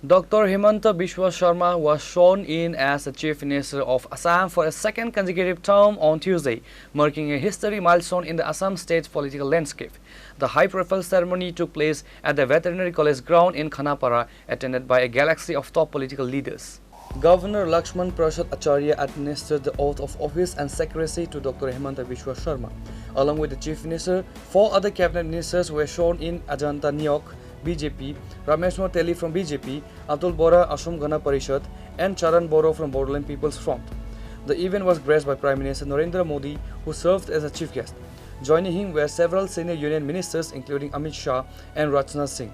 Dr. Himanta Biswa Sharma was sworn in as the Chief Minister of Assam for a second consecutive term on Tuesday, marking a historic milestone in the Assam state's political landscape. The high-profile ceremony took place at the Veterinary College ground in Khanapara, attended by a galaxy of top political leaders. Governor Lakshman Prasad Acharya administered the oath of office and secrecy to Dr. Himanta Biswa Sharma. Along with the Chief Minister, 4 other cabinet ministers were sworn in: Ajanta Nyok, BJP, Rameshwar Teli from BJP, Atul Bora, Assam Gana Parishad, and Charan Boro from Bodoland People's Front. The event was graced by Prime Minister Narendra Modi, who served as a chief guest. Joining him were several senior union ministers, including Amit Shah and Rajnath Singh.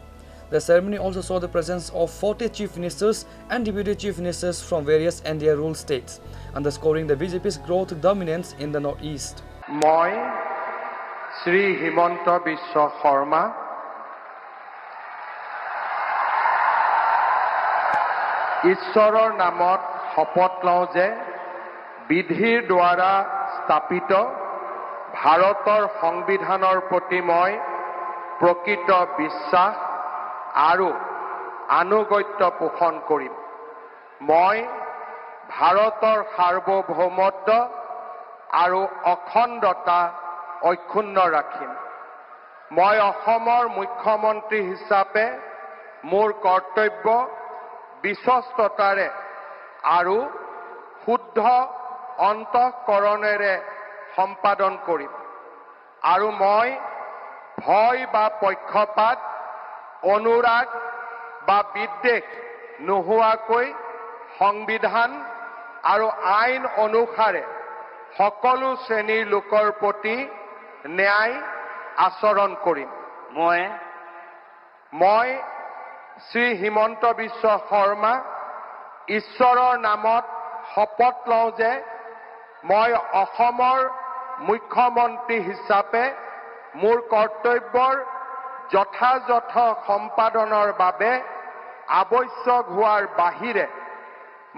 The ceremony also saw the presence of 40 chief ministers and deputy chief ministers from various NDA-ruled states, underscoring the BJP's growth dominance in the northeast. Moi, Sri Himanta Biswa Sharma, ঈশ্বৰৰ নামত শপত লওঁ যে বিধিৰ দ্বাৰা স্থাপিত ভাৰতৰ সংবিধানৰ প্ৰতি মই প্ৰকৃত বিশ্বাস আৰু আনুগত্য পোষণ কৰিম। মই ভাৰতৰ সাৰ্বভৌমত্ব আৰু অখণ্ডতা অক্ষুণ্ণ ৰাখিম। মই অসমৰ মুখ্যমন্ত্ৰী হিচাপে মোৰ কৰ্তব্য বিশ্বস্ততাৰে আৰু শুদ্ধ অন্তঃকৰণেৰে সম্পাদন কৰিম আৰু মই ভয় বা পক্ষপাত অনুৰাগ বা বিদ্বেষ নোহোৱাকৈ সংবিধান আৰু আইন অনুসাৰে সকলো শ্ৰেণীৰ লোকৰ প্ৰতি ন্যায় আচৰণ কৰিম। মই শ্ৰী হিমন্ত বিশ্ব শৰ্মা ঈশ্বৰৰ নামত শপত লওঁ যে মই অসমৰ মুখ্যমন্ত্ৰী হিচাপে মোৰ কৰ্তব্যৰ যথাযথ সম্পাদনৰ বাবে আৱশ্যক হোৱাৰ বাহিৰে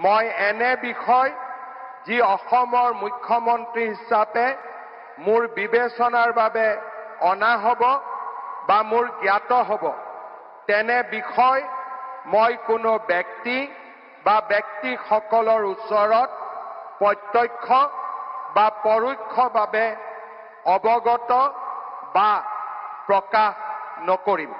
মই এনে বিষয় যি অসমৰ মুখ্যমন্ত্ৰী হিচাপে মোৰ বিবেচনাৰ বাবে অনা হ'ব বা মোৰ জ্ঞাত হ'ব তেনে বিষয় মই কোনো ব্যক্তি বা ব্যক্তিসকলৰ ওচৰত প্ৰত্যক্ষ বা পৰোক্ষভাৱে অৱগত বা প্ৰকাশ নকৰিম।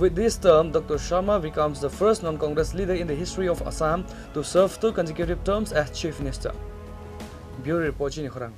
With this term, Dr. Sharma becomes the first non-Congress leader in the history of Assam to serve 2 consecutive terms as Chief Minister. Bureau Report, Chini Khorang.